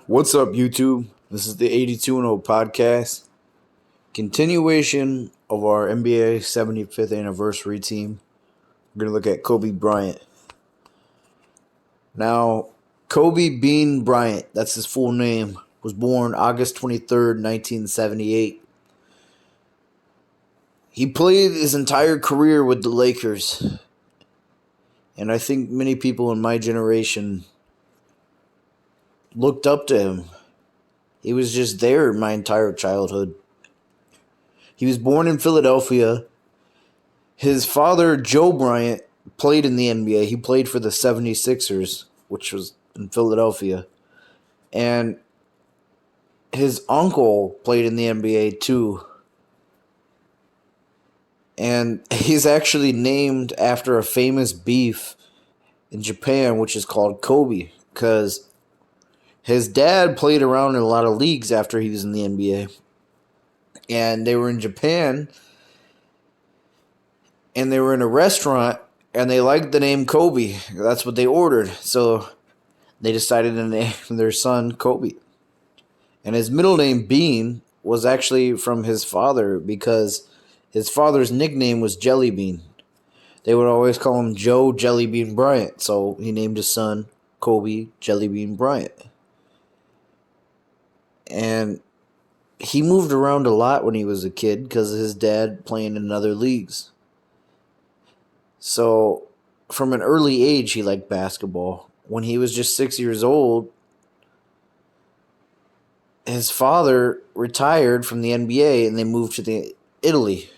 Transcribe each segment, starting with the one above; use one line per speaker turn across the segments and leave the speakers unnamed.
What's up, YouTube? This is the 82-0 podcast. Continuation of our NBA 75th anniversary team. We're going to look at Kobe Bryant. Now, Kobe Bean Bryant, that's his full name, was born August 23rd, 1978. He played his entire career with the Lakers. And I think many people in my generation looked up to him. He was just there my entire childhood. He was born in Philadelphia. His father, Joe Bryant, played in the NBA. He played for the 76ers, which was in Philadelphia. And his uncle played in the NBA too. And he's actually named after a famous beef in Japan, which is called Kobe, because his dad played around in a lot of leagues after he was in the NBA. And they were in Japan, and they were in a restaurant, and they liked the name Kobe. That's what they ordered. So they decided to name their son Kobe. And his middle name, Bean, was actually from his father, because his father's nickname was Jelly Bean. They would always call him Joe Jelly Bean Bryant, so he named his son Kobe Jelly Bean Bryant. And he moved around a lot when he was a kid because of his dad playing in other leagues. So from an early age, he liked basketball. When he was just 6 years old, his father retired from the NBA and they moved to Italy.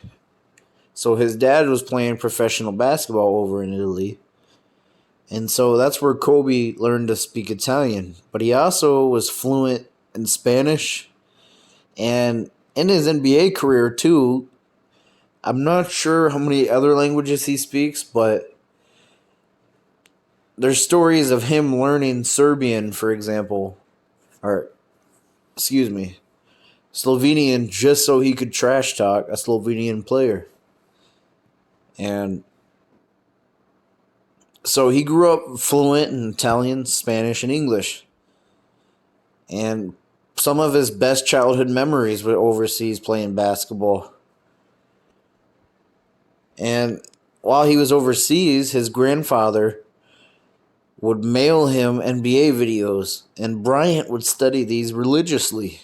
So his dad was playing professional basketball over in Italy. And so that's where Kobe learned to speak Italian. But he also was fluent in Spanish. And in his NBA career too, I'm not sure how many other languages he speaks, but there's stories of him learning Serbian, for example, Slovenian, just so he could trash talk a Slovenian player. And so he grew up fluent in Italian, Spanish, and English. And some of his best childhood memories were overseas playing basketball. And while he was overseas, his grandfather would mail him NBA videos, and Bryant would study these religiously.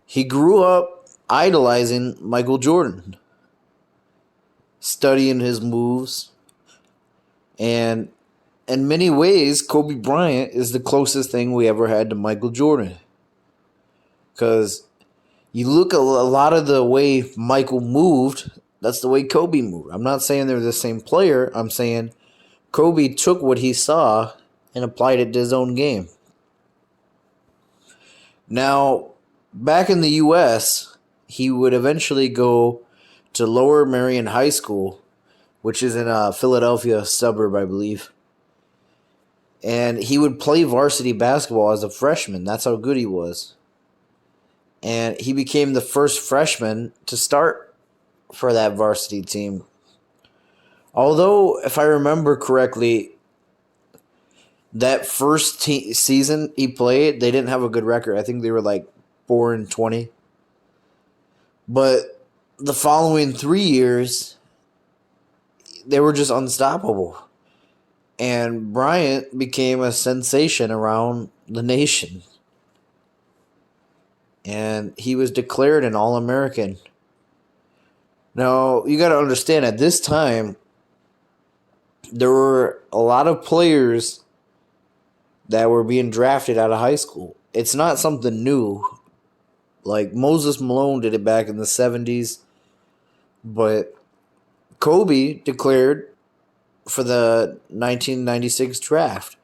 He grew up idolizing Michael Jordan, studying his moves, and in many ways, Kobe Bryant is the closest thing we ever had to Michael Jordan. Because you look at a lot of the way Michael moved, that's the way Kobe moved. I'm not saying they're the same player. I'm saying Kobe took what he saw and applied it to his own game. Now, back in the U.S., he would eventually go to Lower Merion High School, which is in a Philadelphia suburb, I believe. And he would play varsity basketball as a freshman. That's how good he was. And he became the first freshman to start for that varsity team. Although, if I remember correctly, that first season he played, they didn't have a good record. I think they were like 4-20. But the following 3 years, they were just unstoppable. And Bryant became a sensation around the nation. And he was declared an All-American. Now, you got to understand, at this time, there were a lot of players that were being drafted out of high school. It's not something new. Like, Moses Malone did it back in the 70s. But Kobe declared for the 1996 draft.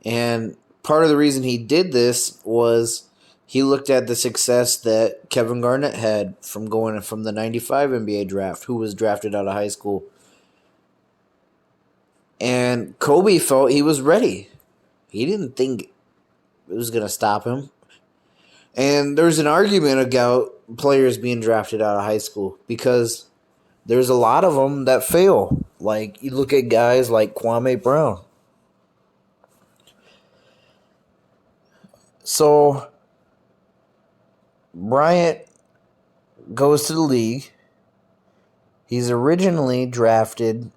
And part of the reason he did this was he looked at the success that Kevin Garnett had from going from the 95 NBA draft, who was drafted out of high school. And Kobe felt he was ready. He didn't think it was going to stop him. And there's an argument about players being drafted out of high school because there's a lot of them that fail. Like, you look at guys like Kwame Brown. So Bryant goes to the league. He's originally drafted.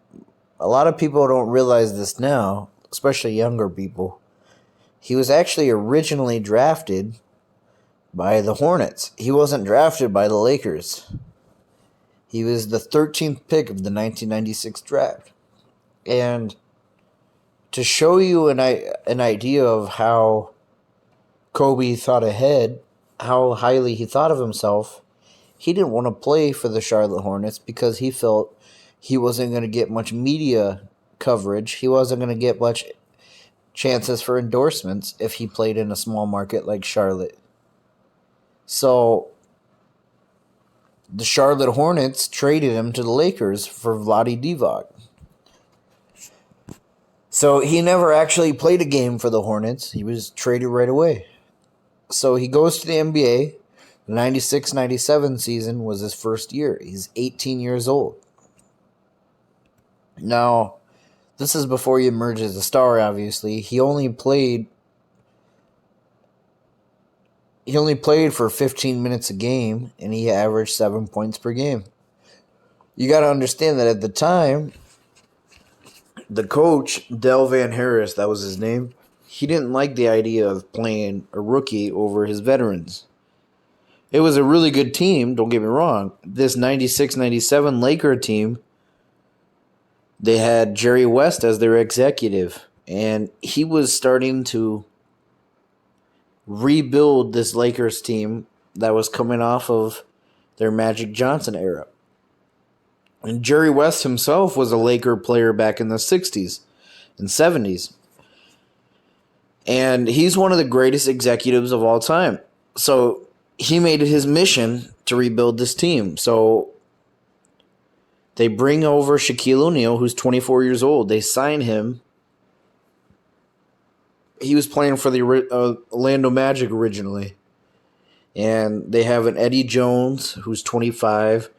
A lot of people don't realize this now, especially younger people. He was actually originally drafted by the Hornets. He wasn't drafted by the Lakers. He was the 13th pick of the 1996 draft. And to show you an idea of how Kobe thought ahead, how highly he thought of himself, he didn't want to play for the Charlotte Hornets because he felt he wasn't going to get much media coverage. He wasn't going to get much chances for endorsements if he played in a small market like Charlotte. So the Charlotte Hornets traded him to the Lakers for Vlade Divac. So he never actually played a game for the Hornets. He was traded right away. So he goes to the NBA. The 96-97 season was his first year. He's 18 years old. Now, this is before he emerged as a star, obviously. He only played for 15 minutes a game, and he averaged 7 points per game. You got to understand that at the time, the coach, Del Van Harris, that was his name, he didn't like the idea of playing a rookie over his veterans. It was a really good team, don't get me wrong. This 96-97 Laker team, they had Jerry West as their executive, and he was starting to rebuild this Lakers team that was coming off of their Magic Johnson era. And Jerry West himself was a Laker player back in the 60s and 70s. And he's one of the greatest executives of all time. So he made it his mission to rebuild this team. So they bring over Shaquille O'Neal, who's 24 years old. They sign him. He was playing for the Orlando Magic originally. And they have an Eddie Jones, who's 25.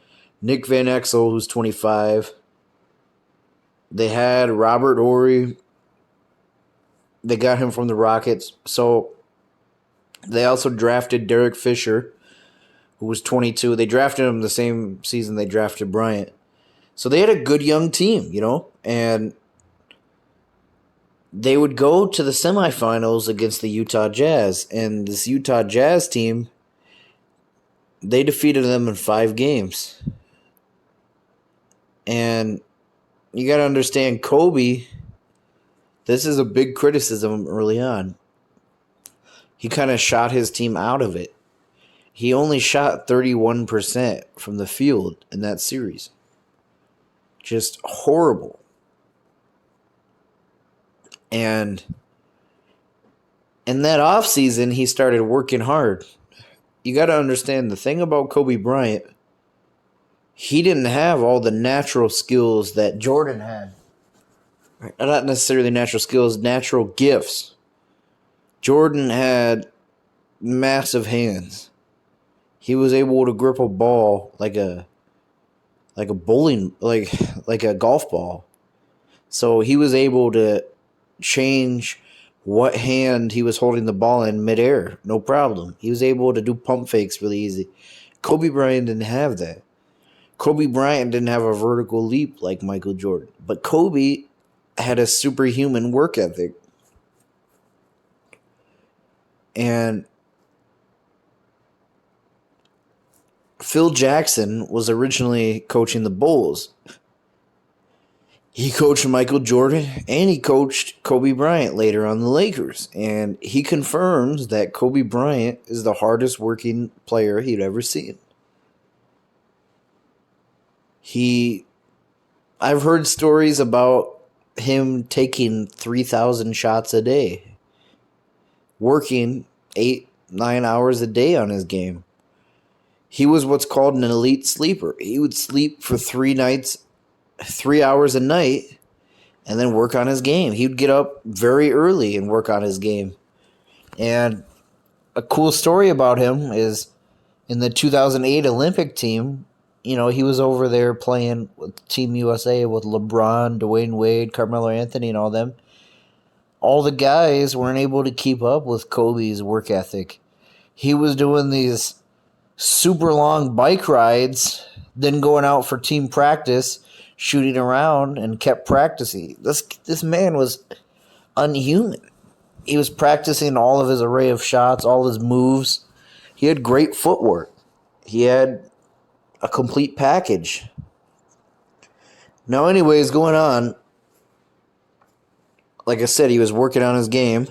Nick Van Exel, who's 25. They had Robert Horry. They got him from the Rockets. So they also drafted Derek Fisher, who was 22. They drafted him the same season they drafted Bryant. So they had a good young team, and they would go to the semifinals against the Utah Jazz. And this Utah Jazz team, they defeated them in 5 games. And you got to understand, Kobe, this is a big criticism early on. He kind of shot his team out of it. He only shot 31% from the field in that series. Just horrible. And in that offseason, he started working hard. You got to understand, the thing about Kobe Bryant, he didn't have all the natural skills that Jordan had. Not necessarily natural skills, natural gifts. Jordan had massive hands. He was able to grip a ball like a bowling, like a golf ball. So he was able to change what hand he was holding the ball in midair, no problem. He was able to do pump fakes really easy. Kobe Bryant didn't have that. Kobe Bryant didn't have a vertical leap like Michael Jordan. But Kobe had a superhuman work ethic. And Phil Jackson was originally coaching the Bulls. He coached Michael Jordan and he coached Kobe Bryant later on the Lakers. And he confirms that Kobe Bryant is the hardest working player he'd ever seen. I've heard stories about him taking 3,000 shots a day, working 8-9 hours a day on his game. He was what's called an elite sleeper. He would sleep for 3 hours a night, and then work on his game. He would get up very early and work on his game. And a cool story about him is in the 2008 Olympic team, he was over there playing with Team USA with LeBron, Dwayne Wade, Carmelo Anthony, and all them. all the guys weren't able to keep up with Kobe's work ethic. He was doing these super long bike rides, then going out for team practice, shooting around, and kept practicing. This man was unhuman. He was practicing all of his array of shots, all his moves. He had great footwork. He had a complete package. Now, anyways, going on, like I said, he was working on his game.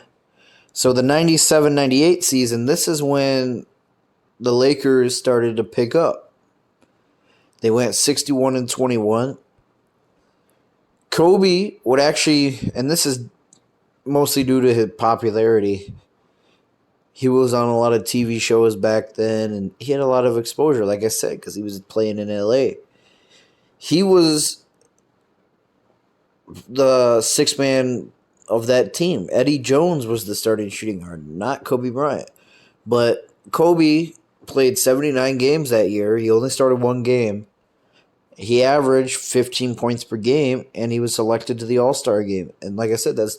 So the 97-98 season, this is when the Lakers started to pick up. They went 61-21. Kobe would actually, and this is mostly due to his popularity, he was on a lot of TV shows back then, and he had a lot of exposure, like I said, because he was playing in LA. He was the sixth man of that team. Eddie Jones was the starting shooting guard, not Kobe Bryant. But Kobe played 79 games that year. He only started one game. He averaged 15 points per game, and he was selected to the All-Star game. And like I said, that's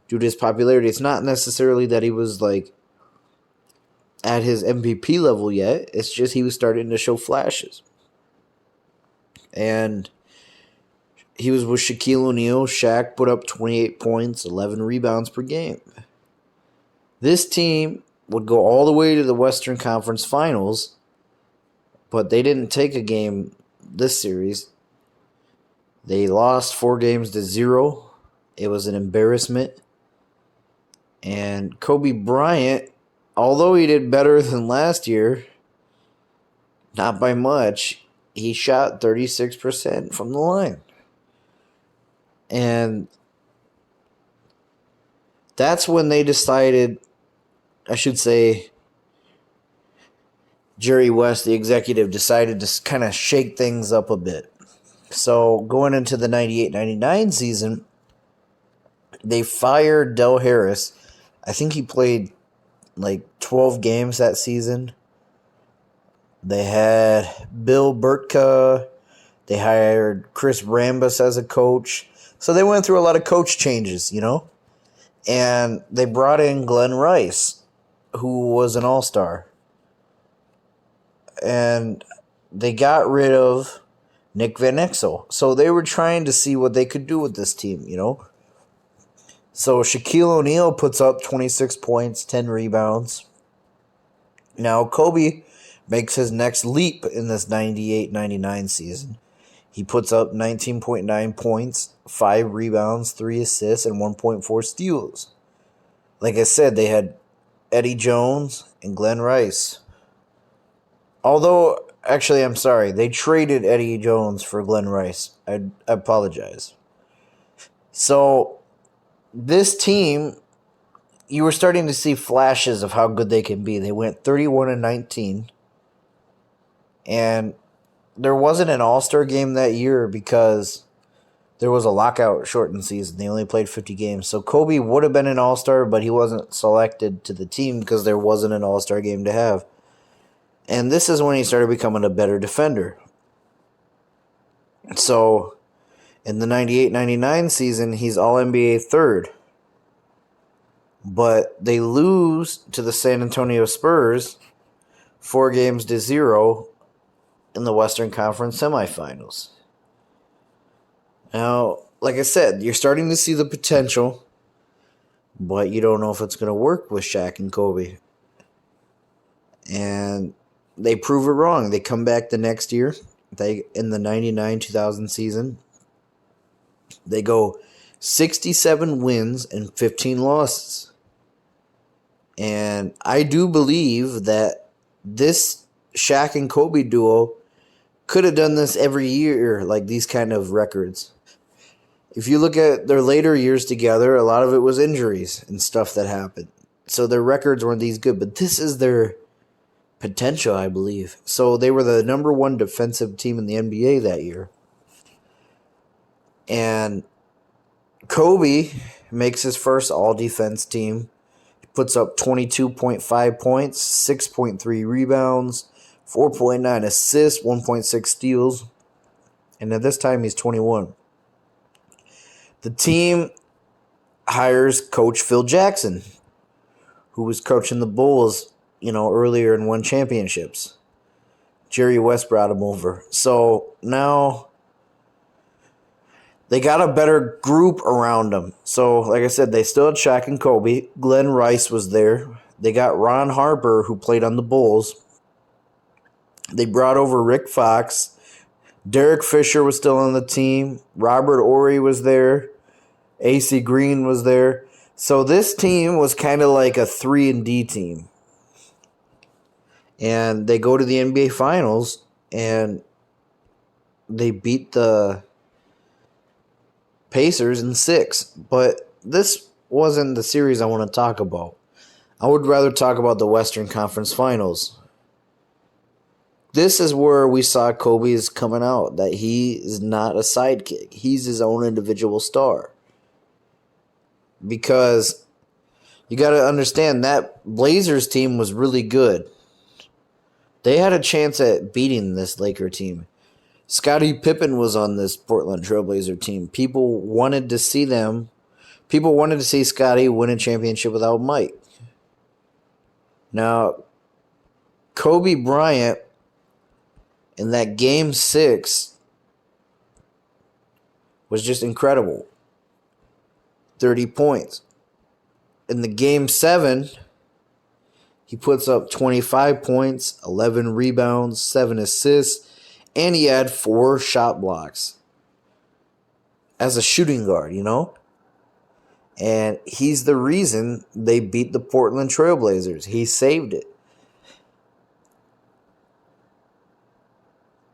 due to his popularity. It's not necessarily that he was like at his MVP level yet. It's just he was starting to show flashes. And he was with Shaquille O'Neal. Shaq put up 28 points, 11 rebounds per game. This team would go all the way to the Western Conference Finals, but they didn't take a game this series. They lost 4-0. It was an embarrassment. And Kobe Bryant, although he did better than last year, not by much, he shot 36% from the line. And that's when they decided, I should say, Jerry West, the executive, decided to kind of shake things up a bit. So going into the 98-99 season, they fired Del Harris. I think he played like 12 games that season. They had Bill Burtka. They hired Chris Rambis as a coach. So they went through a lot of coach changes, you know. And they brought in Glenn Rice, who was an all-star. And they got rid of Nick Van Exel. So they were trying to see what they could do with this team, you know. So Shaquille O'Neal puts up 26 points, 10 rebounds. Now Kobe makes his next leap in this 98-99 season. He puts up 19.9 points, 5 rebounds, 3 assists, and 1.4 steals. Like I said, they had Eddie Jones and Glenn Rice. Although, actually, I'm sorry. They traded Eddie Jones for Glenn Rice. I apologize. So, this team, you were starting to see flashes of how good they can be. They went 31-19. And there wasn't an all-star game that year because there was a lockout shortened season. They only played 50 games. So Kobe would have been an all-star, but he wasn't selected to the team because there wasn't an all-star game to have. And this is when he started becoming a better defender. So in the 98-99 season, he's All-NBA third. But they lose to the San Antonio Spurs 4-0 in the Western Conference semifinals. Now, like I said, you're starting to see the potential, but you don't know if it's going to work with Shaq and Kobe. And they prove it wrong. They come back the next year. In the 99-2000 season, they go 67 wins and 15 losses. And I do believe that this Shaq and Kobe duo could have done this every year, like these kind of records. If you look at their later years together, a lot of it was injuries and stuff that happened. So their records weren't these good, but this is their potential, I believe. So they were the number 1 defensive team in the NBA that year. And Kobe makes his first all-defense team. He puts up 22.5 points, 6.3 rebounds, 4.9 assists, 1.6 steals. And at this time, he's 21. The team hires Coach Phil Jackson, who was coaching the Bulls, earlier and won championships. Jerry West brought him over. So now they got a better group around them. So, like I said, they still had Shaq and Kobe. Glenn Rice was there. They got Ron Harper, who played on the Bulls. They brought over Rick Fox. Derek Fisher was still on the team. Robert Horry was there. AC Green was there. So this team was kind of like a 3-D team. And they go to the NBA Finals, and they beat the Pacers in 6. But this wasn't the series I want to talk about. I would rather talk about the Western Conference Finals. This is where we saw Kobe's coming out, that he is not a sidekick. He's his own individual star. Because you got to understand that Blazers team was really good. They had a chance at beating this Laker team. Scottie Pippen was on this Portland Trailblazer team. People wanted to see them. People wanted to see Scottie win a championship without Mike. Now, Kobe Bryant in that Game 6 was just incredible. 30 points. In the Game 7, he puts up 25 points, 11 rebounds, 7 assists, and he had 4 shot blocks as a shooting guard, And he's the reason they beat the Portland Trailblazers. He saved it.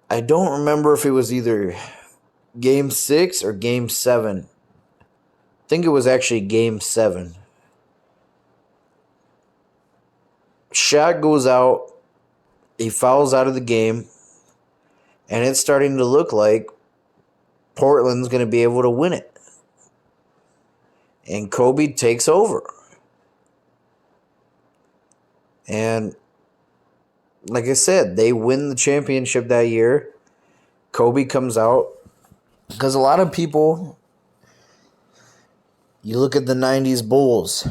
I don't remember if it was either Game 6 or Game 7. I think it was actually Game 7. Shaq goes out. He fouls out of the game. And it's starting to look like Portland's going to be able to win it. And Kobe takes over. And like I said, they win the championship that year. Kobe comes out. Because a lot of people, you look at the 90s Bulls.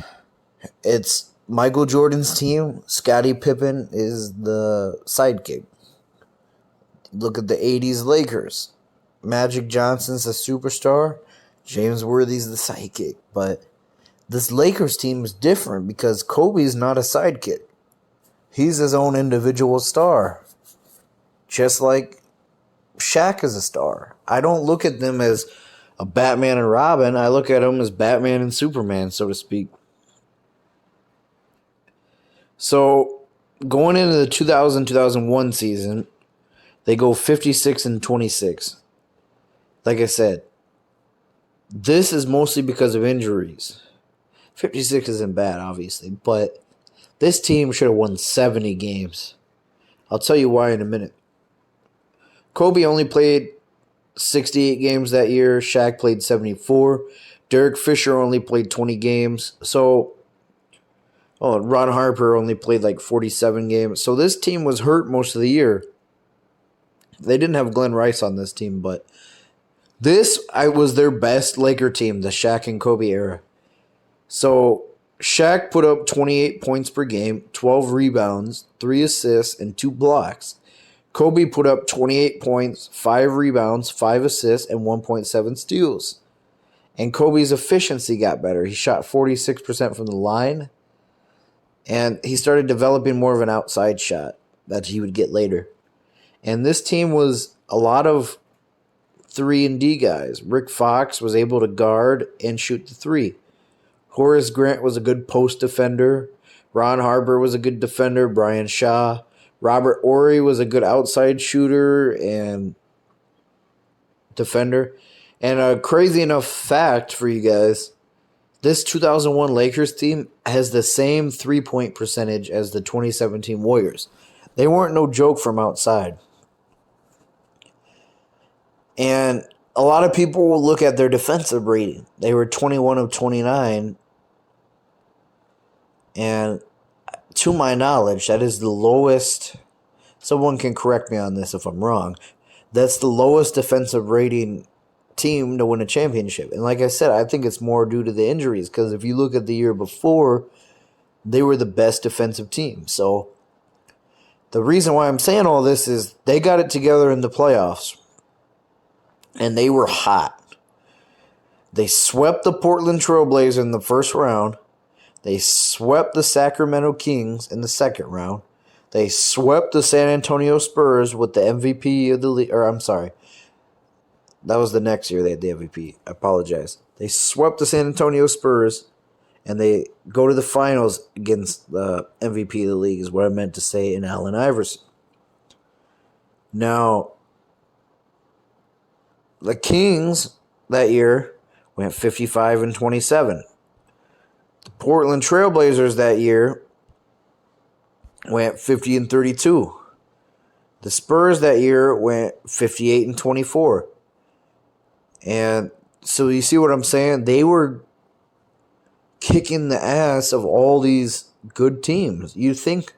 It's Michael Jordan's team. Scottie Pippen is the sidekick. Look at the 80s Lakers. Magic Johnson's the superstar. James Worthy's the sidekick. But this Lakers team is different because Kobe's not a sidekick. He's his own individual star. Just like Shaq is a star. I don't look at them as a Batman and Robin. I look at them as Batman and Superman, so to speak. So, going into the 2000-2001 season, they go 56-26. Like I said, this is mostly because of injuries. 56 isn't bad, obviously, but this team should have won 70 games. I'll tell you why in a minute. Kobe only played 68 games that year. Shaq played 74. Derek Fisher only played 20 games. Ron Harper only played like 47 games. So this team was hurt most of the year. They didn't have Glenn Rice on this team, but this was their best Laker team, the Shaq and Kobe era. So Shaq put up 28 points per game, 12 rebounds, 3 assists, and 2 blocks. Kobe put up 28 points, 5 rebounds, 5 assists, and 1.7 steals. And Kobe's efficiency got better. He shot 46% from the line, and he started developing more of an outside shot that he would get later. And this team was a lot of 3-and-D guys. Rick Fox was able to guard and shoot the 3. Horace Grant was a good post defender. Ron Harper was a good defender. Brian Shaw. Robert Horry was a good outside shooter and defender. And a crazy enough fact for you guys, this 2001 Lakers team has the same 3-point percentage as the 2017 Warriors. They weren't no joke from outside. And a lot of people will look at their defensive rating. They were 21 of 29. And to my knowledge, that is the lowest. Someone can correct me on this if I'm wrong. That's the lowest defensive rating team to win a championship. And like I said, I think it's more due to the injuries, because if you look at the year before, they were the best defensive team. So the reason why I'm saying all this is they got it together in the playoffs, and they were hot. They swept the Portland Trailblazers in the first round. They swept the Sacramento Kings in the second round. They swept the San Antonio Spurs with the MVP of the league. Or I'm sorry, that was the next year they had the MVP. I apologize. They swept the San Antonio Spurs, and they go to the finals against the MVP of the league, is what I meant to say, in Allen Iverson. Now, the Kings that year went 55-27. The Portland Trailblazers that year went 50-32. The Spurs that year went 58-24. And so you see what I'm saying? They were kicking the ass of all these good teams. You'd think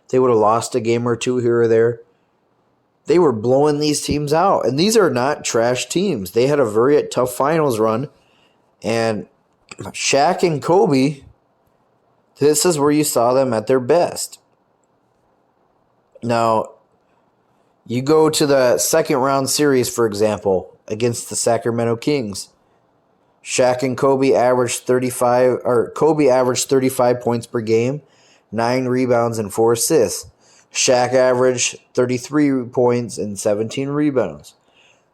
they would have lost a game or two here or there. They were blowing these teams out. And these are not trash teams. They had a very tough finals run. And Shaq and Kobe, this is where you saw them at their best. Now, you go to the second round series, for example, against the Sacramento Kings. Shaq and Kobe averaged 35 points per game, 9 rebounds and 4 assists. Shaq averaged 33 points and 17 rebounds.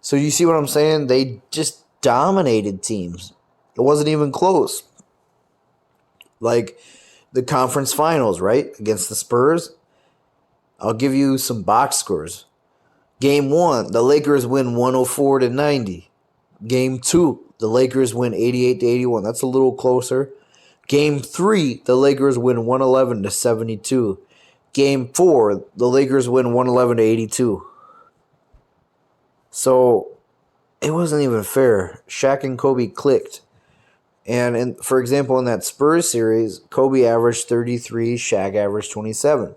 So you see what I'm saying? They just dominated teams. It wasn't even close. Like the conference finals, right? Against the Spurs. I'll give you some box scores. Game 1, the Lakers win 104-90. Game 2, the Lakers win 88-81. That's a little closer. Game 3, the Lakers win 111-72. Game 4, the Lakers win 111-82. So it wasn't even fair. Shaq and Kobe clicked. And for example, in that Spurs series, Kobe averaged 33, Shaq averaged 27.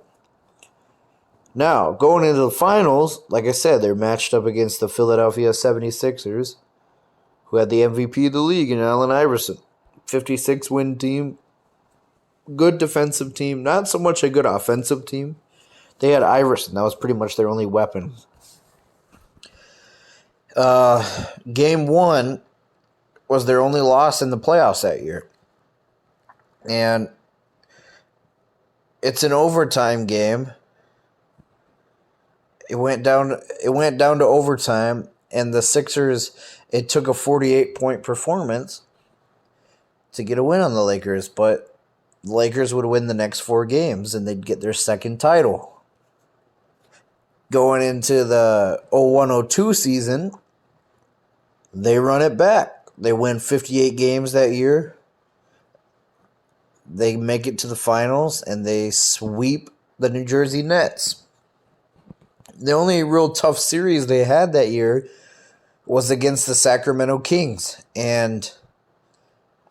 Now, going into the finals, like I said, they're matched up against the Philadelphia 76ers, who had the MVP of the league in Allen Iverson. 56-win team. Good defensive team. Not so much a good offensive team. They had Iverson. That was pretty much their only weapon. Game 1 was their only loss in the playoffs that year. And it's an overtime game. It went down to overtime, and the Sixers, it took a 48-point performance to get a win on the Lakers, but the Lakers would win the next 4 games, and they'd get their second title. Going into the 01-02 season, they run it back. They win 58 games that year. They make it to the finals, and they sweep the New Jersey Nets. The only real tough series they had that year was against the Sacramento Kings. And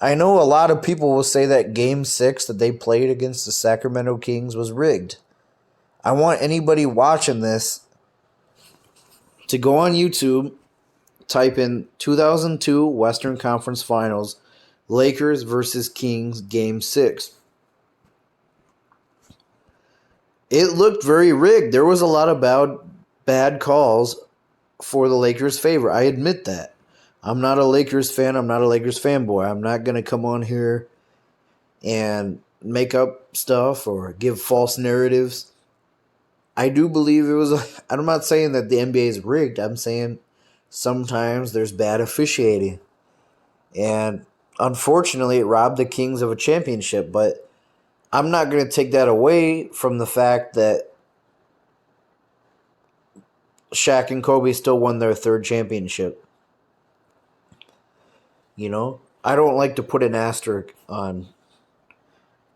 I know a lot of people will say that Game 6 that they played against the Sacramento Kings was rigged. I want anybody watching this to go on YouTube, type in 2002 Western Conference Finals, Lakers versus Kings Game 6. It looked very rigged. There was a lot of bad calls for the Lakers' favor. I admit that. I'm not a Lakers fan. I'm not a Lakers fanboy. I'm not going to come on here and make up stuff or give false narratives. I do believe it was I'm not saying that the NBA is rigged. I'm saying sometimes there's bad officiating. And unfortunately, it robbed the Kings of a championship. But I'm not going to take that away from the fact that Shaq and Kobe still won their 3rd championship. You know, I don't like to put an asterisk on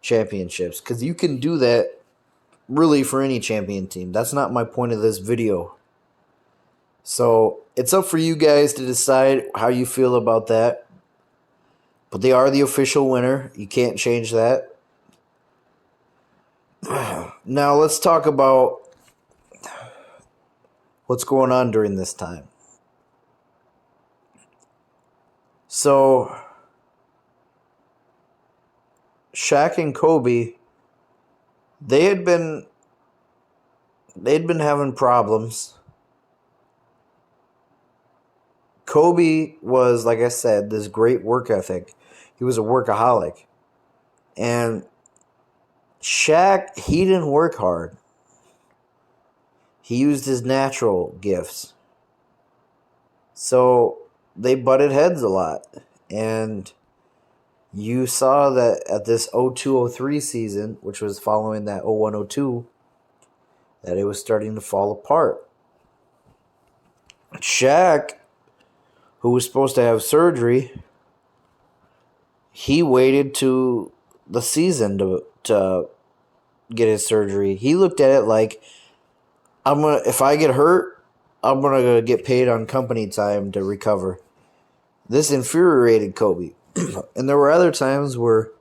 championships because you can do that really for any champion team. That's not my point of this video. So it's up for you guys to decide how you feel about that. But they are the official winner. You can't change that. Now let's talk about what's going on during this time. So Shaq and Kobe, they'd been having problems. Kobe was, like I said, this great work ethic. He was a workaholic. And Shaq, he didn't work hard. He used his natural gifts. So they butted heads a lot. And you saw that at this 02-03 season, which was following that 01-02, that it was starting to fall apart. Shaq, who was supposed to have surgery, he waited to the season to get his surgery. He looked at it like, if I get hurt, I'm gonna get paid on company time to recover. This infuriated Kobe. And there were other times where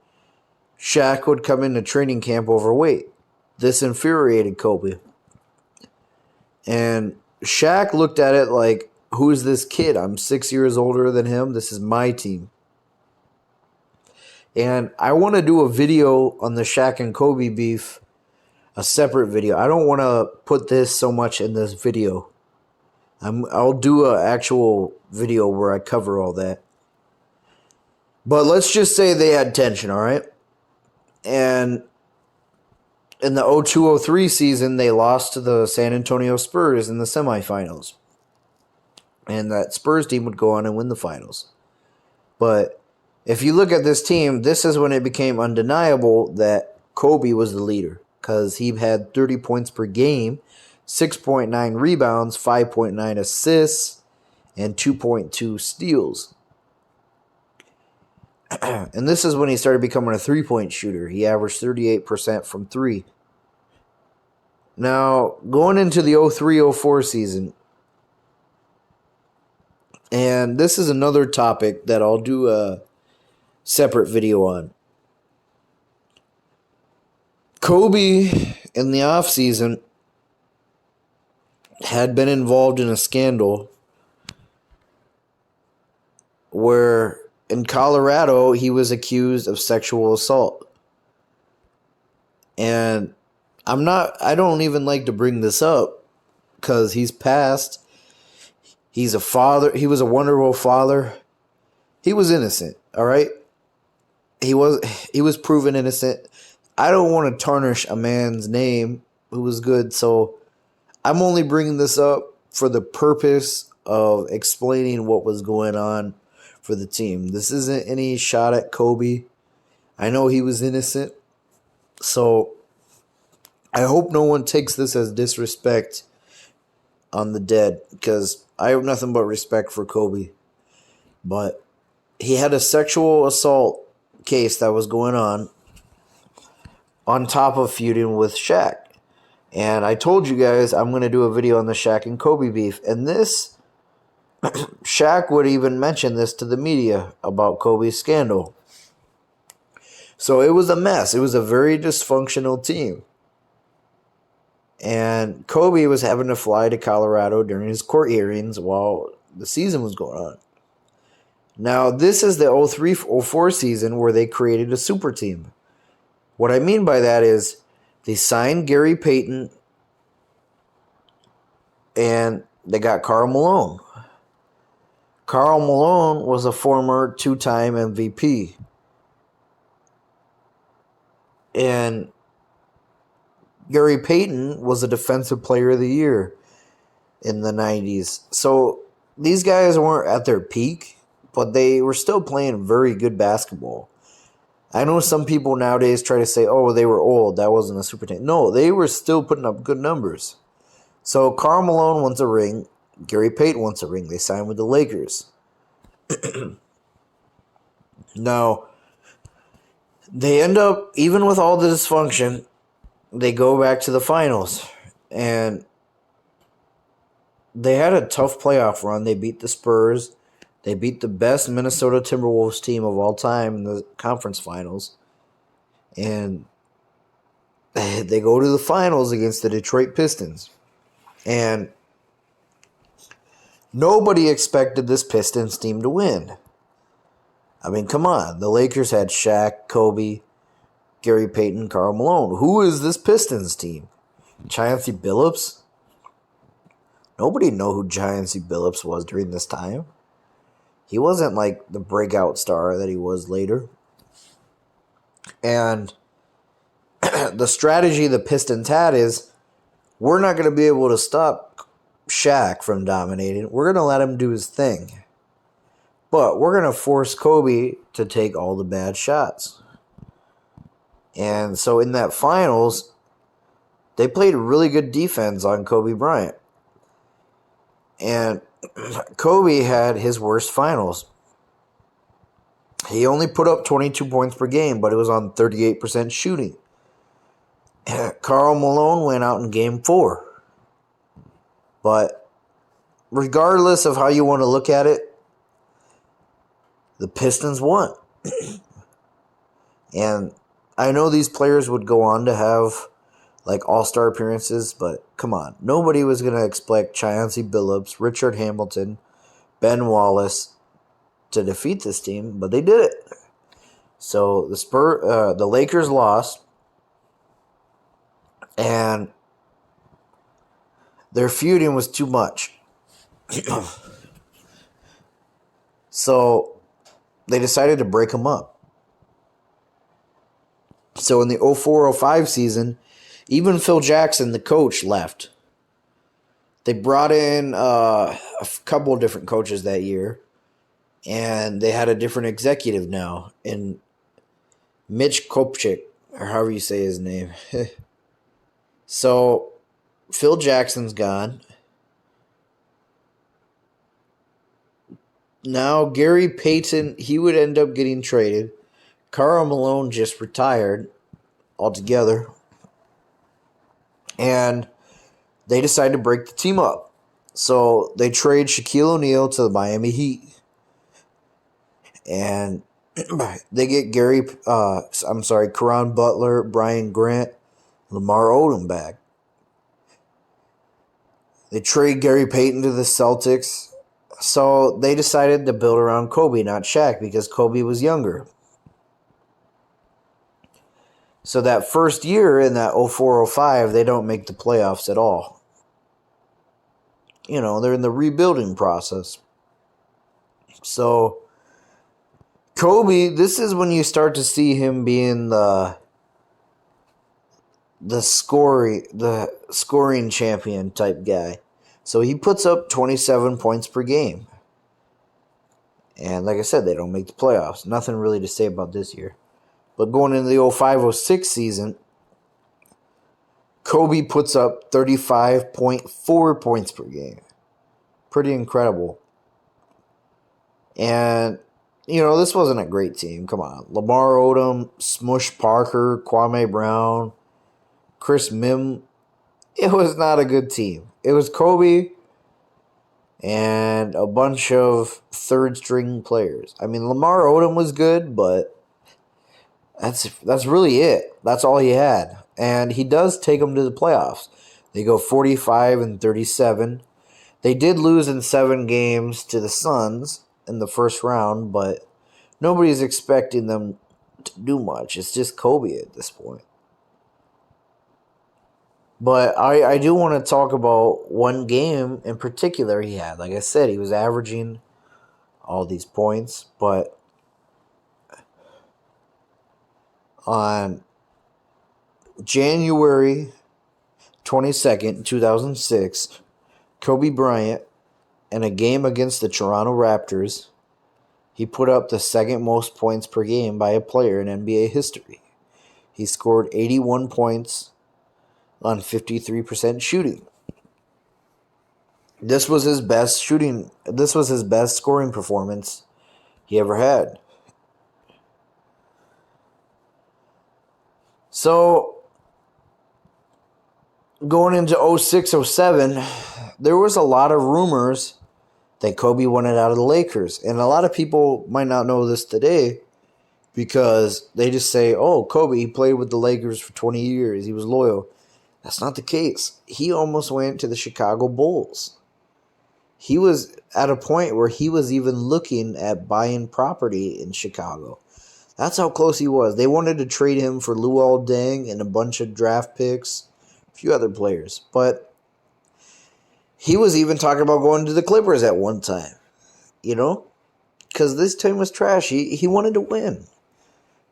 Shaq would come into training camp overweight. This infuriated Kobe. And Shaq looked at it like, who's this kid? I'm 6 years older than him. This is my team. And I want to do a video on the Shaq and Kobe beef, a separate video. I don't want to put this so much in this video. I'll do an actual video where I cover all that. But let's just say they had tension, all right? And in the 02-03 season, they lost to the San Antonio Spurs in the semifinals. And that Spurs team would go on and win the finals. But if you look at this team, this is when it became undeniable that Kobe was the leader. Because he had 30 points per game, 6.9 rebounds, 5.9 assists, and 2.2 steals. And this is when he started becoming a three-point shooter. He averaged 38% from three. Now, going into the 03-04 season, and this is another topic that I'll do a separate video on. Kobe, in the offseason, had been involved in a scandal where in Colorado he was accused of sexual assault. And I don't even like to bring this up because he's passed. He's a father. He was a wonderful father. He was innocent, all right? He was proven innocent. I don't want to tarnish a man's name who was good, so I'm only bringing this up for the purpose of explaining what was going on for the team. This isn't any shot at Kobe. I know he was innocent, so I hope no one takes this as disrespect on the dead, because I have nothing but respect for Kobe. But he had a sexual assault case that was going on top of feuding with Shaq. And I told you guys I'm going to do a video on the Shaq and Kobe beef. And this, Shaq would even mention this to the media about Kobe's scandal. So it was a mess. It was a very dysfunctional team. And Kobe was having to fly to Colorado during his court hearings while the season was going on. Now, this is the 03-04 season where they created a super team. What I mean by that is they signed Gary Payton and they got Karl Malone. Karl Malone was a former two-time MVP. And Gary Payton was a Defensive Player of the Year in the 90s. So these guys weren't at their peak, but they were still playing very good basketball. I know some people nowadays try to say, oh, they were old. That wasn't a super team. No, they were still putting up good numbers. So Karl Malone wants a ring. Gary Payton wants a ring. They signed with the Lakers. Now, they end up, even with all the dysfunction, they go back to the finals. And they had a tough playoff run. They beat the Spurs. They beat the best Minnesota Timberwolves team of all time in the conference finals. And they go to the finals against the Detroit Pistons. And nobody expected this Pistons team to win. I mean, come on. The Lakers had Shaq, Kobe, Gary Payton, Karl Malone. Who is this Pistons team? Chauncey Billups? Nobody know who Chauncey Billups was during this time. He wasn't like the breakout star that he was later. And the strategy the Pistons had is, we're not going to be able to stop Shaq from dominating. We're going to let him do his thing. But we're going to force Kobe to take all the bad shots. And so in that finals, they played really good defense on Kobe Bryant. And Kobe had his worst finals. He only put up 22 points per game, but it was on 38% shooting. Karl Malone went out in Game 4. But regardless of how you want to look at it, the Pistons won. And I know these players would go on to have like all-star appearances, but come on. Nobody was going to expect Chauncey Billups, Richard Hamilton, Ben Wallace to defeat this team, but they did it. So the Lakers lost, and their feuding was too much. So they decided to break them up. So in the 04-05 season, even Phil Jackson, the coach, left. They brought in a couple of different coaches that year, and they had a different executive now, in Mitch Kopchik, or however you say his name. So Phil Jackson's gone. Now Gary Payton, he would end up getting traded. Karl Malone just retired altogether. And they decided to break the team up. So they trade Shaquille O'Neal to the Miami Heat. And they get Caron Butler, Brian Grant, Lamar Odom back. They trade Gary Payton to the Celtics. So they decided to build around Kobe, not Shaq, because Kobe was younger. So that first year in that 04-05, they don't make the playoffs at all. You know, they're in the rebuilding process. So Kobe, this is when you start to see him being the scoring champion type guy. So he puts up 27 points per game. And like I said, they don't make the playoffs. Nothing really to say about this year. But going into the 05-06 season, Kobe puts up 35.4 points per game. Pretty incredible. And, you know, this wasn't a great team. Come on. Lamar Odom, Smush Parker, Kwame Brown, Chris Mim. It was not a good team. It was Kobe and a bunch of third-string players. I mean, Lamar Odom was good, but that's really it. That's all he had. And he does take them to the playoffs. They go 45-37. They did lose in 7 games to the Suns in the first round, but nobody's expecting them to do much. It's just Kobe at this point. But I do want to talk about one game in particular he had. Like I said, he was averaging all these points, but on January 22nd, 2006, Kobe Bryant, in a game against the Toronto Raptors, he put up the second most points per game by a player in NBA history. He scored 81 points on 53% shooting. This was his best scoring performance he ever had. So, going into 06-07, there was a lot of rumors that Kobe wanted out of the Lakers. And a lot of people might not know this today because they just say, oh, Kobe, he played with the Lakers for 20 years. He was loyal. That's not the case. He almost went to the Chicago Bulls. He was at a point where he was even looking at buying property in Chicago. That's how close he was. They wanted to trade him for Luol Deng and a bunch of draft picks, a few other players. But he was even talking about going to the Clippers at one time, you know? Because this team was trash. He wanted to win.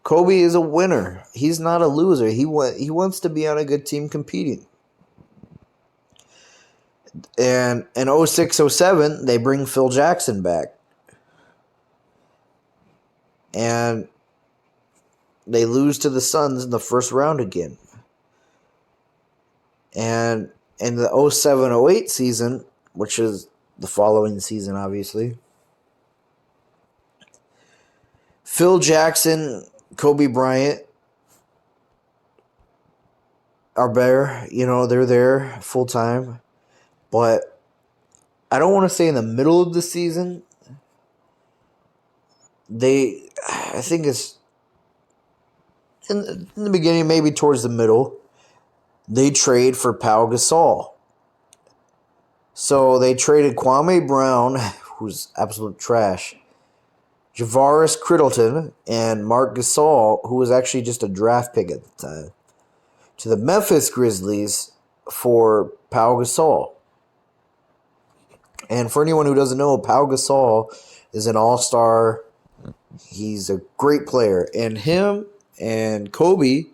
Kobe is a winner. He's not a loser. He wants to be on a good team competing. And in 06-07, they bring Phil Jackson back. And they lose to the Suns in the first round again. And in the 07-08 season, which is the following season, obviously, Phil Jackson, Kobe Bryant are there. You know, they're there full time. But I don't want to say in the middle of the season. I think it's in the beginning, maybe towards the middle. They trade for Pau Gasol. So they traded Kwame Brown, who's absolute trash, Javaris Crittleton, and Mark Gasol, who was actually just a draft pick at the time, to the Memphis Grizzlies for Pau Gasol. And for anyone who doesn't know, Pau Gasol is an all-star. He's a great player. And him and Kobe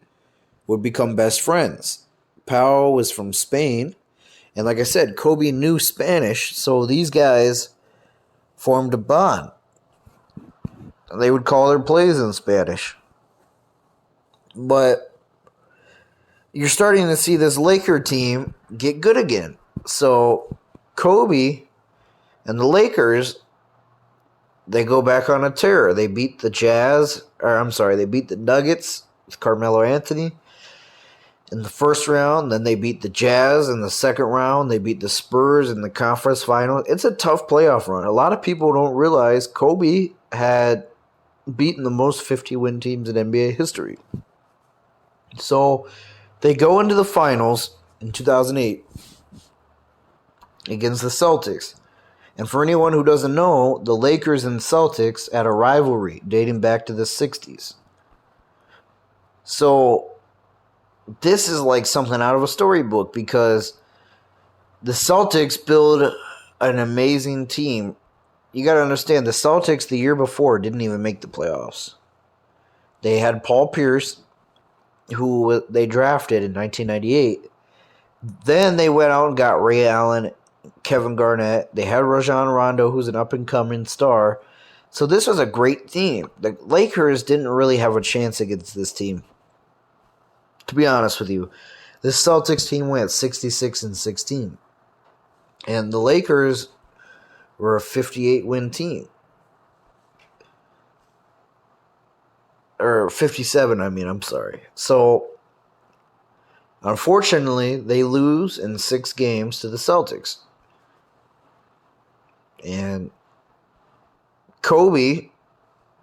would become best friends. Pau was from Spain. And like I said, Kobe knew Spanish. So these guys formed a bond. They would call their plays in Spanish. But you're starting to see this Laker team get good again. So Kobe and the Lakers, they go back on a tear. They beat the they beat the Nuggets with Carmelo Anthony in the first round. Then they beat the Jazz in the second round. They beat the Spurs in the conference final. It's a tough playoff run. A lot of people don't realize Kobe had beaten the most 50-win teams in NBA history. So they go into the finals in 2008 against the Celtics. And for anyone who doesn't know, the Lakers and Celtics had a rivalry dating back to the 60s. So this is like something out of a storybook because the Celtics build an amazing team. You got to understand, the Celtics the year before didn't even make the playoffs. They had Paul Pierce, who they drafted in 1998. Then they went out and got Ray Allen, Kevin Garnett. They had Rajon Rondo, who's an up-and-coming star. So this was a great team. The Lakers didn't really have a chance against this team. To be honest with you, this Celtics team went 66-16. And the Lakers were a 58-win team. Or 57, I'm sorry. So, unfortunately, they lose in 6 games to the Celtics. And Kobe,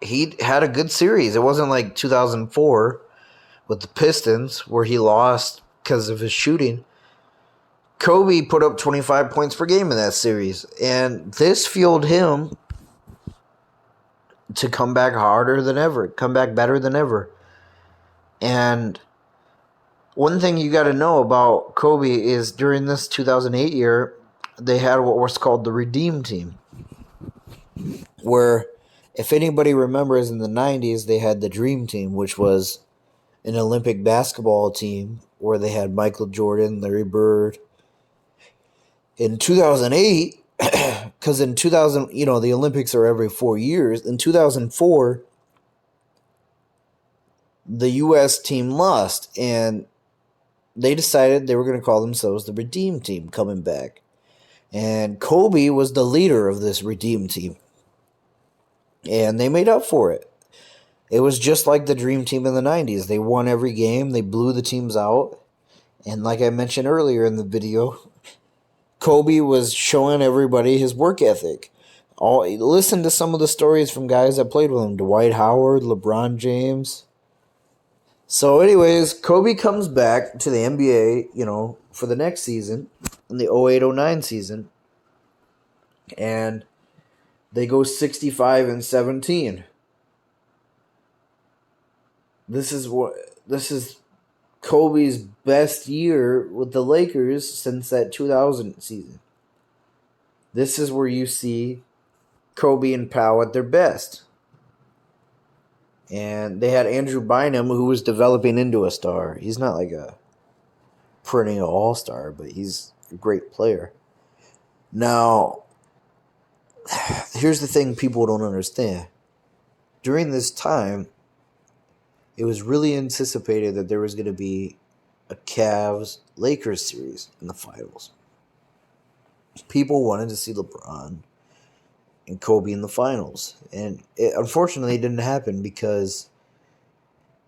he had a good series. It wasn't like 2004 with the Pistons where he lost because of his shooting. Kobe put up 25 points per game in that series. And this fueled him to come back harder than ever, come back better than ever. And one thing you got to know about Kobe is during this 2008 year, they had what was called the Redeem Team. Where, if anybody remembers in the 90s, they had the Dream Team, which was an Olympic basketball team where they had Michael Jordan, Larry Bird. In 2008, because in 2000, the Olympics are every 4 years. In 2004, the U.S. team lost, and they decided they were going to call themselves the Redeem Team coming back. And Kobe was the leader of this Redeem Team. And they made up for it. It was just like the Dream Team in the 90s. They won every game. They blew the teams out. And like I mentioned earlier in the video, Kobe was showing everybody his work ethic. Listen to some of the stories from guys that played with him. Dwight Howard, LeBron James. So anyways, Kobe comes back to the NBA, for the next season, in the 08-09 season. and they go 65-17. This is Kobe's best year with the Lakers since that 2000 season. This is where you see Kobe and Powell at their best. And they had Andrew Bynum, who was developing into a star. He's not like a perennial all-star, but he's a great player. Now, here's the thing people don't understand. During this time, it was really anticipated that there was going to be a Cavs-Lakers series in the finals. People wanted to see LeBron and Kobe in the finals. And it unfortunately didn't happen because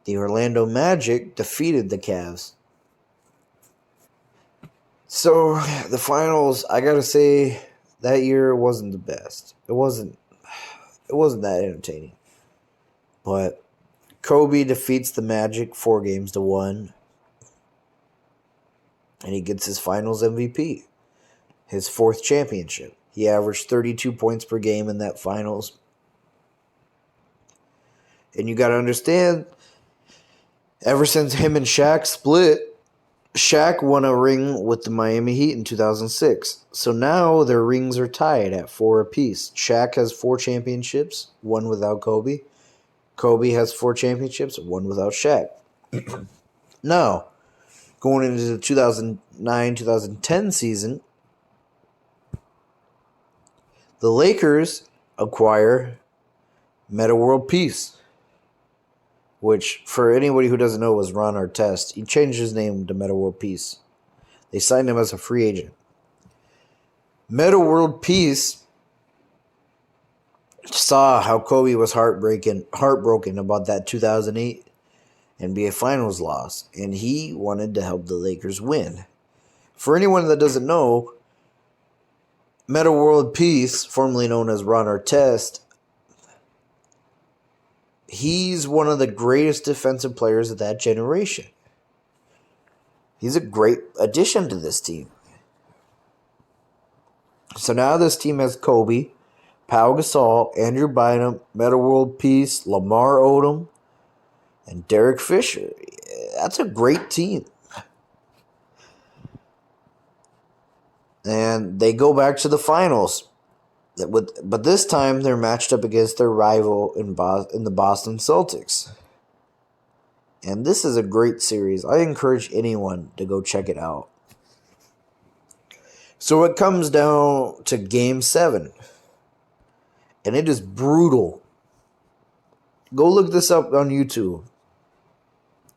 the Orlando Magic defeated the Cavs. So the finals, I gotta say, that year wasn't the best. It wasn't that entertaining. But Kobe defeats the Magic 4-1, and he gets his finals MVP, his 4th championship. He averaged 32 points per game in that finals. And you got to understand, ever since him and Shaq split, Shaq won a ring with the Miami Heat in 2006. So now their rings are tied at 4 apiece. Shaq has 4 championships, 1 without Kobe. Kobe has 4 championships, 1 without Shaq. Now, going into the 2009-2010 season, the Lakers acquire Metta World Peace, which, for anybody who doesn't know, was Ron Artest. He changed his name to Metta World Peace. They signed him as a free agent. Metta World Peace saw how Kobe was heartbroken about that 2008 NBA Finals loss, and he wanted to help the Lakers win. For anyone that doesn't know, Metta World Peace, formerly known as Ron Artest, he's one of the greatest defensive players of that generation. He's a great addition to this team. So now this team has Kobe, Pau Gasol, Andrew Bynum, Metta World Peace, Lamar Odom, and Derek Fisher. That's a great team. And they go back to the finals. But this time they're matched up against their rival in the Boston Celtics. And this is a great series. I encourage anyone to go check it out. So it comes down to Game 7. And it is brutal. Go look this up on YouTube.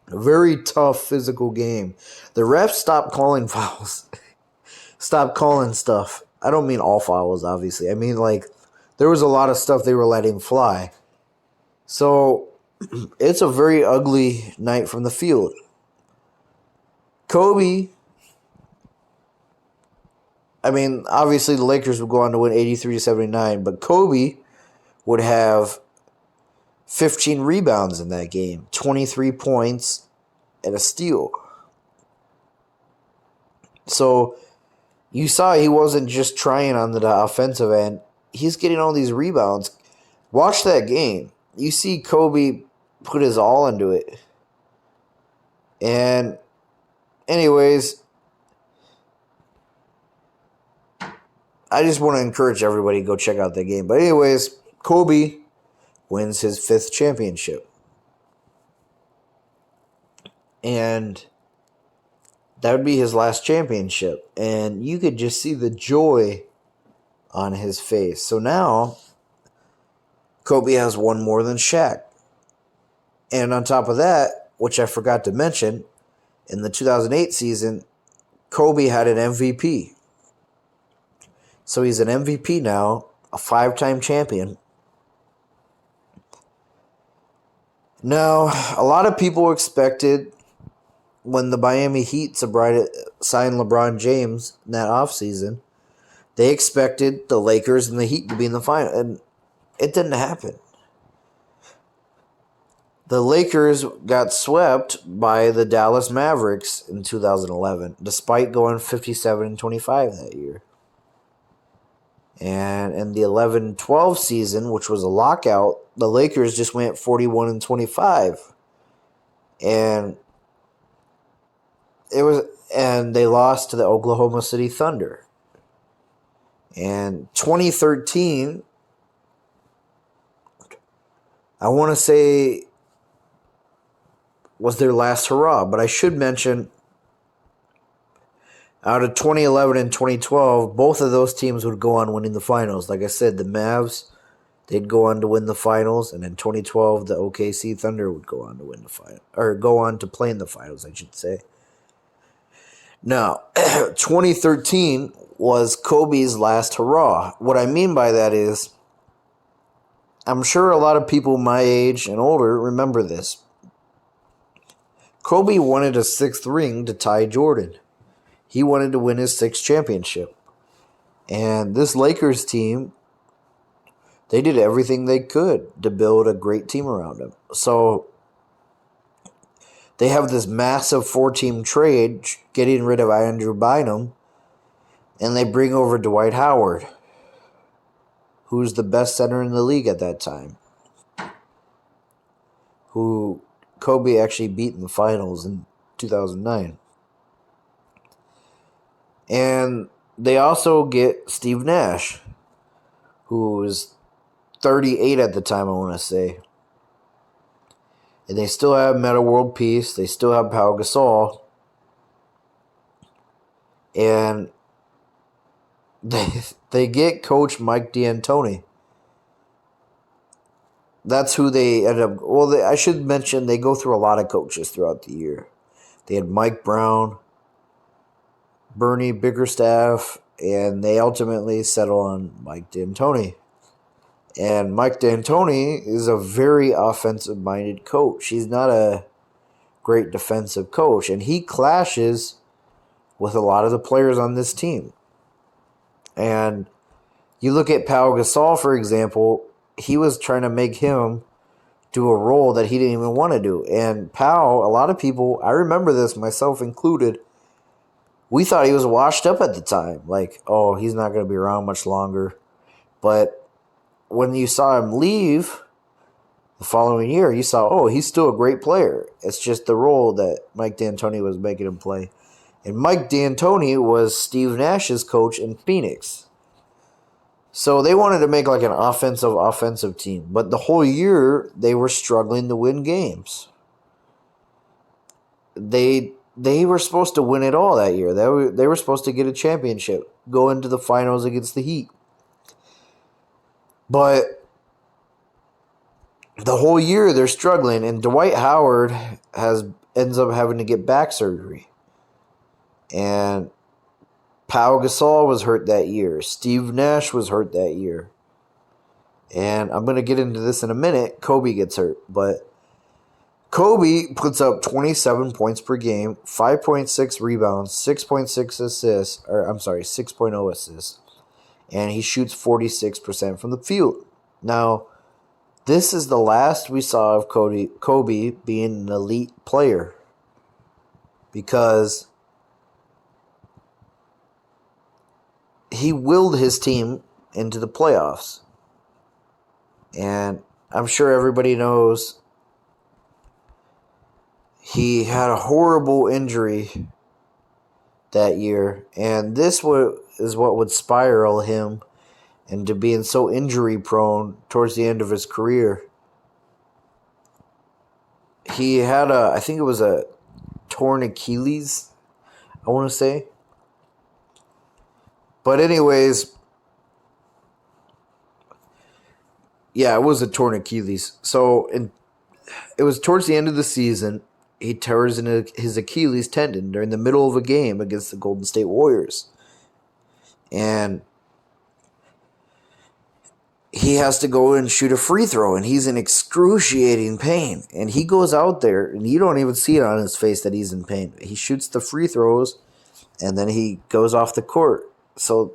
A very tough physical game. The refs stopped calling fouls. Stop calling stuff. I don't mean all fouls, obviously. I mean, like, there was a lot of stuff they were letting fly. So, it's a very ugly night from the field. Kobe, I mean, obviously the Lakers would go on to win 83-79, but Kobe would have 15 rebounds in that game, 23 points, and a steal. So, you saw he wasn't just trying on the offensive end. He's getting all these rebounds. Watch that game. You see Kobe put his all into it. And anyways, I just want to encourage everybody to go check out that game. But anyways, Kobe wins his 5th championship. And that would be his last championship. And you could just see the joy on his face. So now, Kobe has 1 more than Shaq. And on top of that, which I forgot to mention, in the 2008 season, Kobe had an MVP. So he's an MVP now, a 5-time champion. Now, a lot of people expected, when the Miami Heat signed LeBron James in that offseason, they expected the Lakers and the Heat to be in the final, and it didn't happen. The Lakers got swept by the Dallas Mavericks in 2011, despite going 57-25 that year. And in the 11-12 season, which was a lockout, the Lakers just went 41-25. And they lost to the Oklahoma City Thunder. And 2013, I want to say, was their last hurrah. But I should mention, out of 2011 and 2012, both of those teams would go on winning the finals. Like I said, the Mavs, they'd go on to win the finals, and in 2012, the OKC Thunder would go on to win the final, or go on to play in the finals, I should say. Now, 2013 was Kobe's last hurrah. What I mean by that is, I'm sure a lot of people my age and older remember this. Kobe wanted a 6th ring to tie Jordan. He wanted to win his 6th championship. And this Lakers team, they did everything they could to build a great team around him. So they have this massive 4-team trade, getting rid of Andrew Bynum, and they bring over Dwight Howard, who's the best center in the league at that time, who Kobe actually beat in the finals in 2009. And they also get Steve Nash, who was 38 at the time, I want to say. And they still have Metta World Peace. They still have Pau Gasol. And they get Coach Mike D'Antoni. That's who they end up... Well, I should mention they go through a lot of coaches throughout the year. They had Mike Brown, Bernie Bickerstaff, and they ultimately settle on Mike D'Antoni. And Mike D'Antoni is a very offensive-minded coach. He's not a great defensive coach, and he clashes with a lot of the players on this team. And you look at Pau Gasol, for example, he was trying to make him do a role that he didn't even want to do. And Pau, a lot of people, I remember this, myself included, we thought he was washed up at the time. Like, oh, he's not going to be around much longer. But when you saw him leave the following year, you saw, oh, he's still a great player. It's just the role that Mike D'Antoni was making him play. And Mike D'Antoni was Steve Nash's coach in Phoenix. So they wanted to make like an offensive team. But the whole year, they were struggling to win games. They were supposed to win it all that year. They were supposed to get a championship, go into the finals against the Heat. But the whole year they're struggling, and Dwight Howard ends up having to get back surgery. And Pau Gasol was hurt that year. Steve Nash was hurt that year. And I'm going to get into this in a minute. Kobe gets hurt. But Kobe puts up 27 points per game, 5.6 rebounds, 6.6 assists, 6.0 assists. And he shoots 46% from the field. Now, this is the last we saw of Kobe being an elite player. Because he willed his team into the playoffs. And I'm sure everybody knows he had a horrible injury that year. And this is what would spiral him into being so injury prone towards the end of his career. He had I think it was a torn Achilles, I want to say. But anyways, yeah, it was a torn Achilles. So it was towards the end of the season. He tears his Achilles tendon during the middle of a game against the Golden State Warriors. And he has to go and shoot a free throw, and he's in excruciating pain. And he goes out there, and you don't even see it on his face that he's in pain. He shoots the free throws, and then he goes off the court. So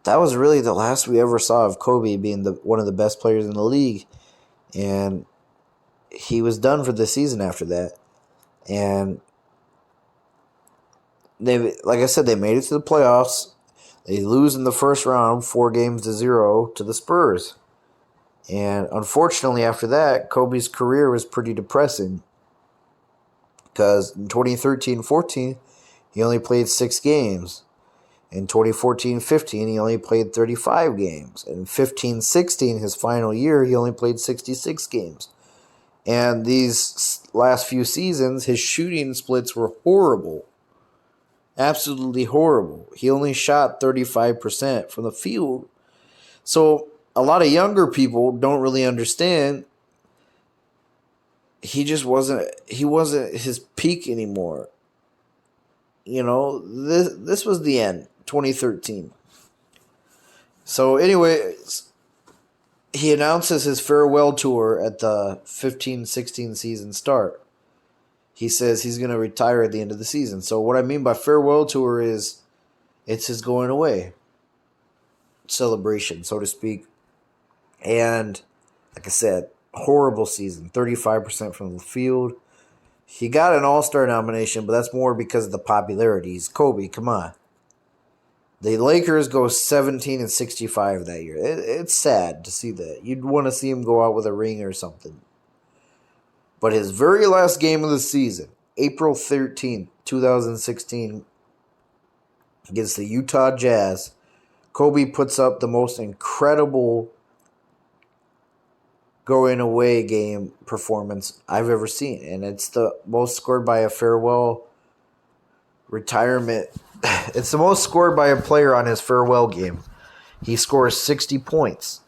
that was really the last we ever saw of Kobe being one of the best players in the league. And he was done for the season after that. And like I said, they made it to the playoffs. They lose in the first round 4-0 to the Spurs. And unfortunately, after that, Kobe's career was pretty depressing. Because in 2013-14, he only played 6 games. In 2014-15, he only played 35 games. In 15-16, his final year, he only played 66 games. And these last few seasons, his shooting splits were horrible. Absolutely horrible. He only shot 35% from the field. So a lot of younger people don't really understand. He wasn't his peak anymore. This was the end, 2013. So anyways, he announces his farewell tour at the 15-16 season start. He says he's going to retire at the end of the season. So what I mean by farewell tour is it's his going away celebration, so to speak. And like I said, horrible season, 35% from the field. He got an All-Star nomination, but that's more because of the popularity. He's Kobe, come on. The Lakers go 17-65 that year. It's sad to see that. You'd want to see him go out with a ring or something. But his very last game of the season, April 13th, 2016, against the Utah Jazz, Kobe puts up the most incredible going away game performance I've ever seen. And it's the most scored by a farewell retirement. It's the most scored by a player on his farewell game. He scores 60 points.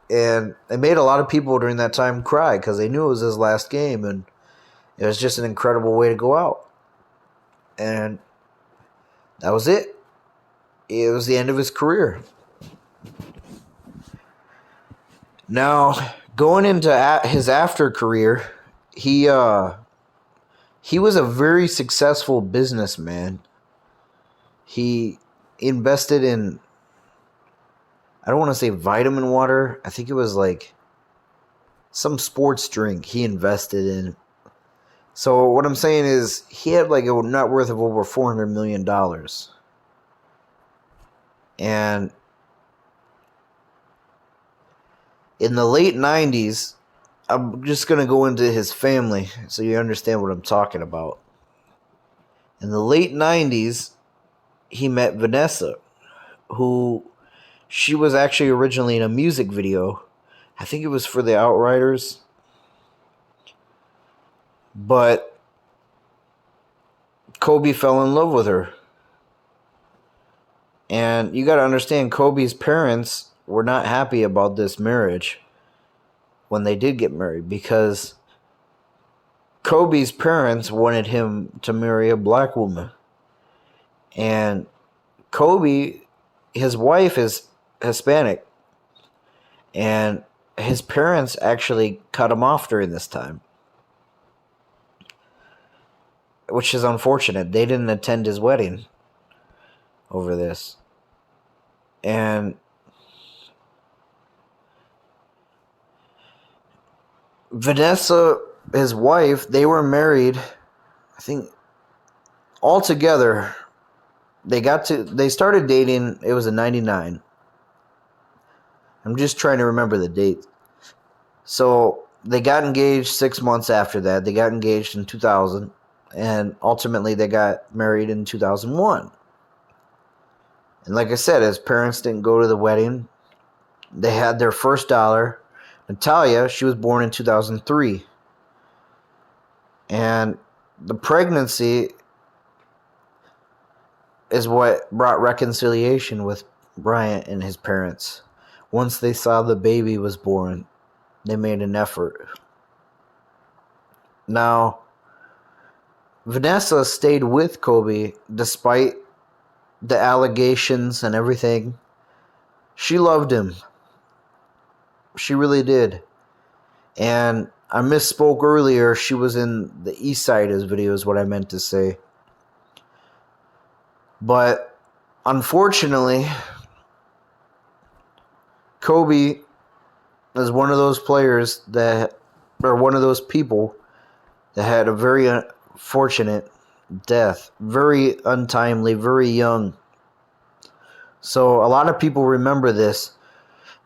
And it made a lot of people during that time cry because they knew it was his last game. And it was just an incredible way to go out. And that was it. It was the end of his career. Now, going into his after career, he was a very successful businessman. He invested in, I don't want to say vitamin water. I think it was like some sports drink he invested in. So what I'm saying is he had like a net worth of over $400 million. And in the late 90s, I'm just going to go into his family so you understand what I'm talking about. In the late 90s, he met Vanessa, who she was actually originally in a music video. I think it was for the Outriders. But Kobe fell in love with her. And you got to understand, Kobe's parents were not happy about this marriage when they did get married, because Kobe's parents wanted him to marry a black woman. And Kobe, his wife is Hispanic. And his parents actually cut him off during this time, which is unfortunate. They didn't attend his wedding over this. And Vanessa, his wife, they were married, I think, altogether. They started dating, it was in 99. I'm just trying to remember the date. So they got engaged 6 months after that. They got engaged in 2000. And ultimately they got married in 2001. And like I said, his parents didn't go to the wedding. They had their first daughter, Natalia. She was born in 2003. And the pregnancy is what brought reconciliation with Bryant and his parents. Once they saw the baby was born, they made an effort. Now, Vanessa stayed with Kobe despite the allegations and everything. She loved him. She really did. And I misspoke earlier. She was in the East Side of his video is what I meant to say. But unfortunately, Kobe is one of those players one of those people that had a very unfortunate death. Very untimely, very young. So a lot of people remember this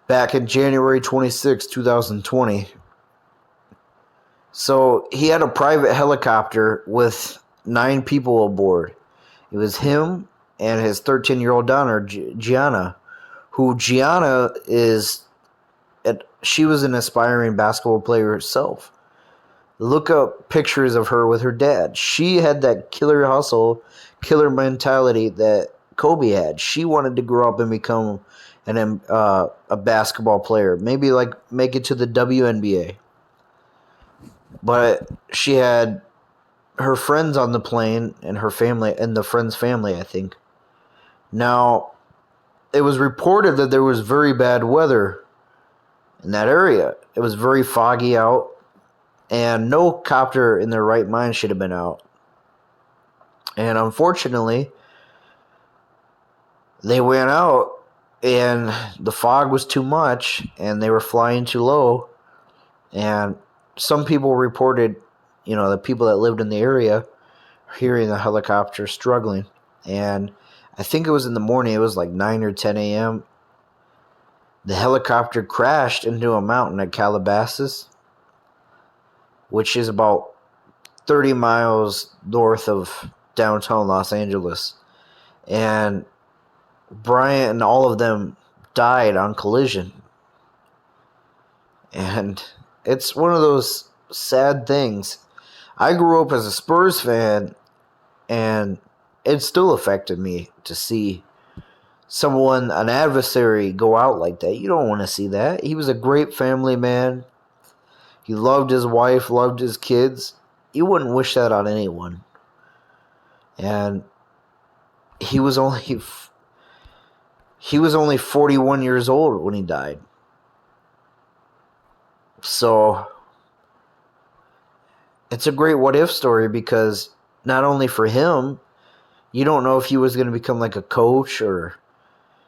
back in January 26, 2020. So he had a private helicopter with 9 people aboard. It was him and his 13-year-old daughter, Gianna, who she was an aspiring basketball player herself. Look up pictures of her with her dad. She had that killer hustle, killer mentality that Kobe had. She wanted to grow up and become a basketball player, maybe like make it to the WNBA. But she had her friends on the plane and her family and the friend's family, I think. Now, it was reported that there was very bad weather in that area. It was very foggy out, and no copter in their right mind should have been out. And unfortunately, they went out and the fog was too much and they were flying too low. And some people reported, the people that lived in the area hearing the helicopter struggling. And I think it was in the morning, it was like 9 or 10 a.m. The helicopter crashed into a mountain at Calabasas, which is about 30 miles north of downtown Los Angeles. And Bryant and all of them died on collision. And it's one of those sad things. I grew up as a Spurs fan, and it still affected me to see an adversary, go out like that. You don't want to see that. He was a great family man. He loved his wife, loved his kids. You wouldn't wish that on anyone. And he was only 41 years old when he died. So it's a great what if story, because not only for him, you don't know if he was going to become like a coach, or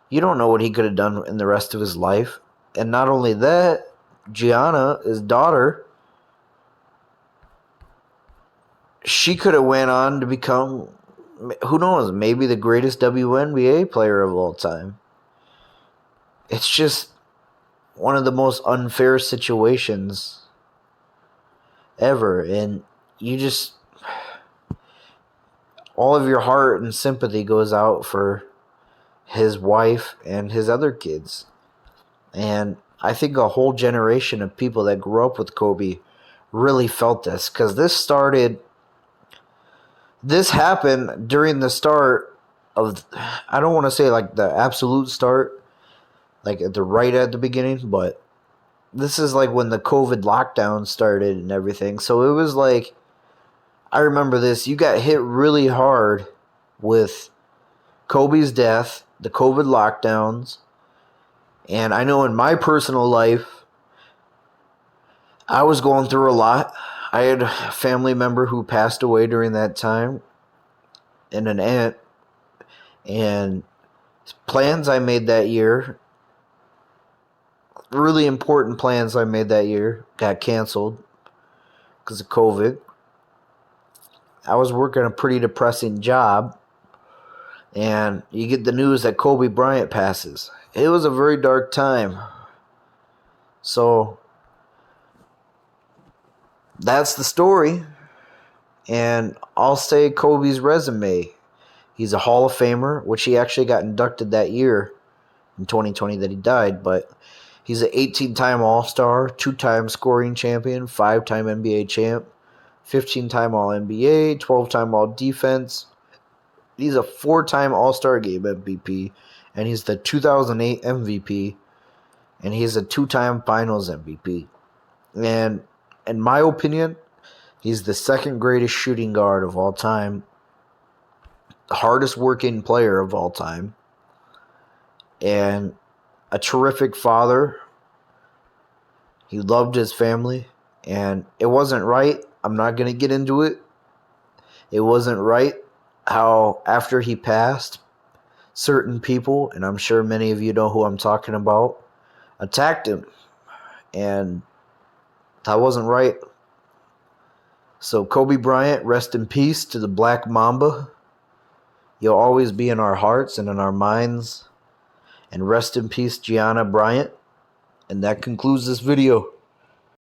you don't know what he could have done in the rest of his life. And not only that, Gianna, his daughter, she could have went on to become, who knows, maybe the greatest WNBA player of all time. It's just one of the most unfair situations ever. And all of your heart and sympathy goes out for his wife and his other kids. And I think a whole generation of people that grew up with Kobe really felt this, because this happened during the start of, I don't want to say like the absolute start, like at the beginning, but this is like when the COVID lockdown started and everything. So it was like, I remember this, you got hit really hard with Kobe's death, the COVID lockdowns, and I know in my personal life, I was going through a lot. I had a family member who passed away during that time, and an aunt, and plans I made that year, really important plans I made that year, got canceled because of COVID. I was working a pretty depressing job, and you get the news that Kobe Bryant passes. It was a very dark time. So that's the story. And I'll say Kobe's resume. He's a Hall of Famer, which he actually got inducted that year in 2020 that he died. But he's an 18-time All-Star, 2-time scoring champion, 5-time NBA champ, 15-time All-NBA, 12-time All-Defense. He's a 4-time All-Star Game MVP, and he's the 2008 MVP, and he's a 2-time Finals MVP. And in my opinion, he's the second greatest shooting guard of all time, the hardest working player of all time, and a terrific father. He loved his family, and it wasn't right. I'm not going to get into it. It wasn't right how after he passed, certain people, and I'm sure many of you know who I'm talking about, attacked him. And that wasn't right. So Kobe Bryant, rest in peace to the Black Mamba. You'll always be in our hearts and in our minds. And rest in peace, Gianna Bryant. And that concludes this video.